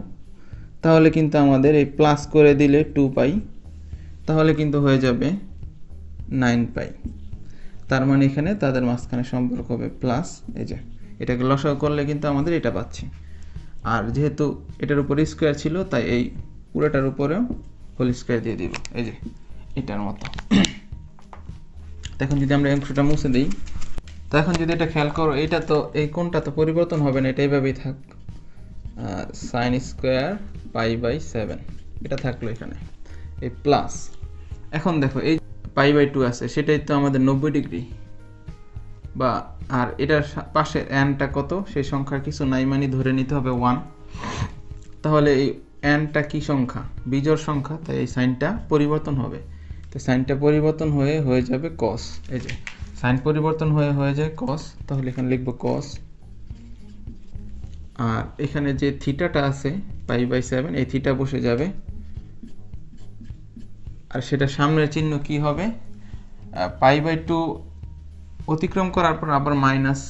তাহলে কিন্তু আমাদের এই প্লাস করে দিলে 2π, তাহলে কিন্তু হয়ে যাবে 9π। তার মানে এখানে তাদের মাঝখানে সম্পর্ক হবে প্লাস, এই যে এটাকে লসাগু করলে কিন্তু আমাদের এটা পাচ্ছি। আর যেহেতু এটার উপরে স্কোয়ার ছিল তাই এই পুরোটার উপরেও হোল স্কোয়ার দিয়ে দিব, এই যে এটার মতো। এখন যদি আমরা অংশটা মুছে দিই, তো এখন যদি এটা খেয়াল করো, এটা তো এই কোণটা তো পরিবর্তন হবে না, এটা এইভাবেই থাক, সাইন স্কোয়ার π/7 এটা থাকলো এখানে, এই প্লাস। এখন দেখো এই π/2 আছে, সেটাই তো আমাদের 90 ডিগ্রি, বা আর এটার পাশে nটা কত সেই সংখ্যার কিছু নাই, মানে ধরে নিতে হবে 1। তাহলে এই nটা কি সংখ্যা, বিজোড় সংখ্যা, তাই এই সাইনটা পরিবর্তন হবে। তো সাইনটা পরিবর্তন হয়ে যাবে cos, এই যে সাইন পরিবর্তন হয়ে যায় cos, তাহলে এখানে লিখব cos। আর এখানে যে থিটাটা আছে π/7, এই থিটা বসে যাবে, আর সেটা সামনের চিহ্ন কি হবে, π/2 অতিক্রম করার পর আবার মাইনাস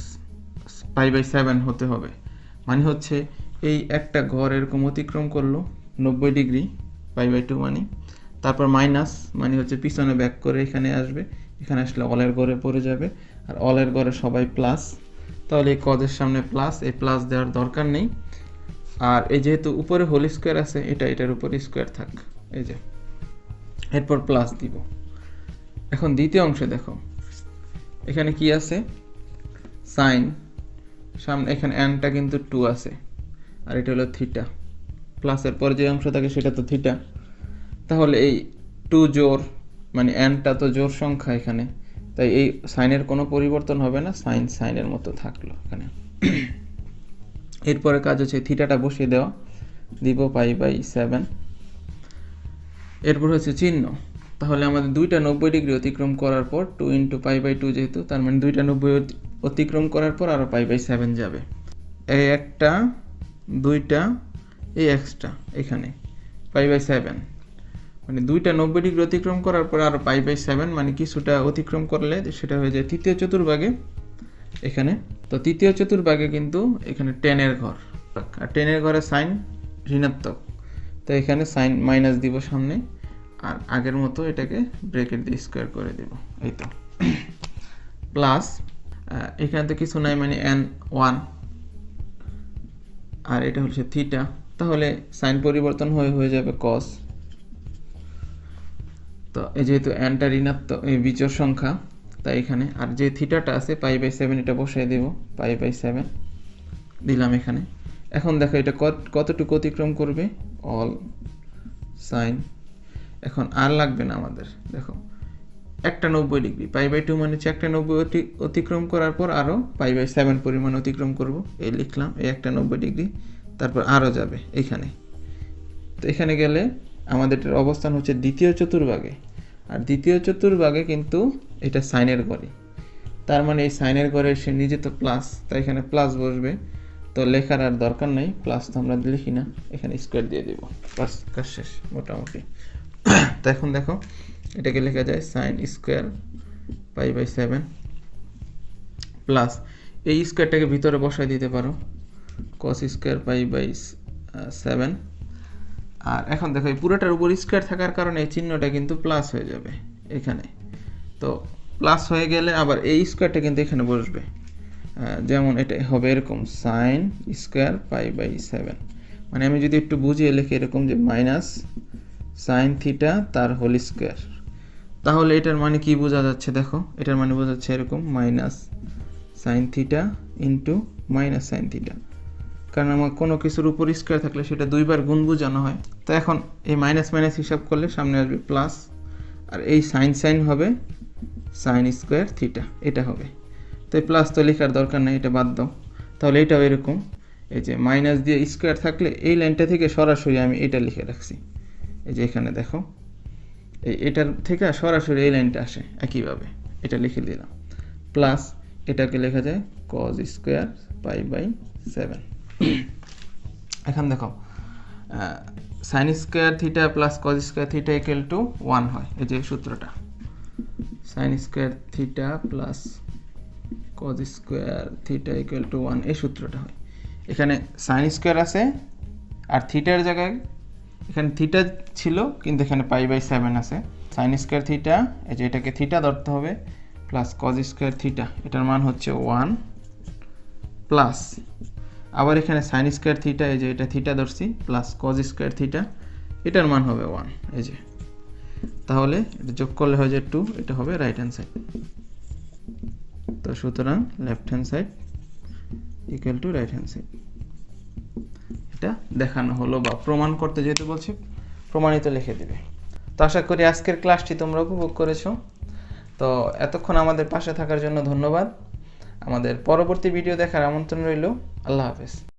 π/7 হতে হবে, মানে হচ্ছে এই একটা ঘর এরকম অতিক্রম করলো 90 ডিগ্রি π/2 মানে, তারপর মাইনাস মানে হচ্ছে পিছনে ব্যাক করে এখানে আসবে, এখানে আসলে অলের ঘরে পড়ে যাবে, আর অলের ঘরে সবাই প্লাস, তাহলে এই কজের সামনে প্লাস, এই প্লাস দেওয়ার দরকার নেই। আর এই যেহেতু উপরে হোল স্কোয়ার আছে, এটার উপরে স্কোয়ার থাক, এই যে এরপর প্লাস দিব। এখন দ্বিতীয় অংশে দেখো এখানে কি আছে, সাইন সামনে এখানে nটা কিন্তু 2 আছে, আর এটা হলো থিটা, প্লাসের পর যে অংশ থাকে সেটা তো থিটা, তাহলে এই 2 জোর মানে nটা তো জোর সংখ্যা এখানে, তাই এই সাইনের কোনো পরিবর্তন হবে না, সাইনের মতো থাকলো এখানে। এরপরে কাজ হচ্ছে থিটাটা বসিয়ে দেওয়া, দিব π/7। এরপর হচ্ছে চিহ্ন, তাহলে আমাদের দুইটা 90 ডিগ্রি অতিক্রম করার পর 2 × π/2 যেহেতু, তার মানে দুইটা 90 অতিক্রম করার পর আরও π/7 যাবে, এই একটা দুইটা এই এক্সট্রা এখানে π/7, মানে দুইটা 90 ডিগ্রি অতিক্রম করার পর আরও π/7 মানে কিছুটা অতিক্রম করলে সেটা হয়ে যায় তৃতীয় চতুর্ভাগে এখানে। তো তৃতীয় চতুর্ভাগে কিন্তু এখানে 10 এর ঘর, আর 10 এর ঘরে সাইন ঋণাত্মক, তো এখানে সাইন মাইনাস দিব সামনে, আর আগের মতো এটাকে ব্র্যাকেট দিয়ে স্কোয়ার করে দেব, এই তো প্লাস এখানে তো কিছু নাই মানে n1, আর এটা হচ্ছে থিটা, তাহলে সাইন পরিবর্তন হয়ে যাবে কস। তো এই যেহেতু nটা ঋণাত্মক বিজোড় সংখ্যা, তাই এখানে আর যে থিটাটা আছে π/7 এটা বসাই দেব, π/7 দিলাম এখানে। এখন দেখো এটা কতটুকু অতিক্রম করবে, অল সাইন। এখন আর লাগবে না আমাদের, দেখো একটা 90 ডিগ্রি, π/2 মানে হচ্ছে একটা 90 অতিক্রম করার পর আরও π/7 পরিমাণ অতিক্রম করব, এই লিখলাম, এই একটা 90 ডিগ্রি, তারপর আরও যাবে এখানে। তো এখানে গেলে আমাদের অবস্থান হচ্ছে দ্বিতীয় চতুর্ভাগে, আর দ্বিতীয় চতুর্ভাগে কিন্তু এটা সাইনের ঘরে, তার মানে এই সাইনের ঘরে সে নিজে তো প্লাস, তাই এখানে প্লাস বসবে, তো লেখার আর দরকার নেই, প্লাস তো আমরা লিখি না, এখানে স্কোয়ার দিয়ে দেব, প্লাস কাজ শেষ মোটামুটি। তো এখন দেখো এটাকে লেখা যায় সাইন স্কোয়ার π/7 প্লাস এই স্কোয়ারটাকে ভিতরে বসায় দিতে পারো, কস স্কোয়ার π/7। আর এখন দেখো এই পুরোটার উপর স্কোয়ার থাকার কারণে এই চিহ্নটা কিন্তু প্লাস হয়ে যাবে এখানে। তো প্লাস হয়ে গেলে আবার এই স্কোয়ারটা কিন্তু এখানে বসবে, যেমন এটা হবে এরকম সাইন স্কোয়ার π/7, মানে আমি যদি একটু বুঝিয়ে লিখি এরকম যে মাইনাস সাইন থিটা তার হোল স্কোয়ার, তাহলে এটার মানে কি বোঝা যাচ্ছে, দেখো এটার মানে বোঝা যাচ্ছে এরকম minus sine theta into minus sine theta, কারণ আমার কোনো কিছুর উপর স্কোয়ার থাকলে সেটা দুইবার গুণ বোঝানো হয়। তো এখন এই মাইনাস মাইনাস হিসাব করলে সামনে আসবে প্লাস, আর এই সাইন হবে সাইন স্কোয়ার থিটা, এটা হবে। তো এই প্লাস তো লেখার দরকার নেই, এটা বাদ দাও। তাহলে এটাও এরকম, এই যে মাইনাস দিয়ে স্কোয়ার থাকলে এই লাইনটা থেকে সরাসরি আমি এটা লিখে রাখছি, এই যে এখানে দেখো এটার থেকে সরাসরি এই লাইনটা আসে, একইভাবে এটা লিখে দিলাম, প্লাস এটাকে লেখা যায় কজ স্কোয়ার π/7। এখন দেখো sine square theta plus cos square theta equal to 1 হয়, এই যে সূত্রটা sine square theta plus cos square theta equal to 1, এই সূত্রটা হয়। এখানে সাইন স্কোয়ার আছে আর থিটার জায়গায় এখানে থিটা ছিল কিন্তু এখানে π/7 আছে, সাইন স্কোয়ার থিটা, এই যে এটাকে থিটা ধরতে হবে, প্লাস কজ স্কোয়ার থিটা, এটার মান হচ্ছে 1 প্লাস আবার এখানে সাইন স্কোয়ার থিটা, এই যে এটা থিটা ধরছি, প্লাস কজ স্কোয়ার থিটা, এটার মান হবে 1, এই যে তাহলে এটা যোগ করলে হয়ে যায় 2, এটা হবে রাইট হ্যান্ড সাইড। তো সুতরাং left hand side equal to right hand side, এটা দেখানো হলো, বা প্রমাণ করতে যেহেতু বলছি প্রমাণিত লিখে দিবে। তো আশা করি আজকের ক্লাসটি তোমরা উপভোগ করেছো। তো এতক্ষণ আমাদের পাশে থাকার জন্য ধন্যবাদ। আমাদের পরবর্তী ভিডিও দেখার আমন্ত্রণ রইল। আল্লাহ হাফেজ।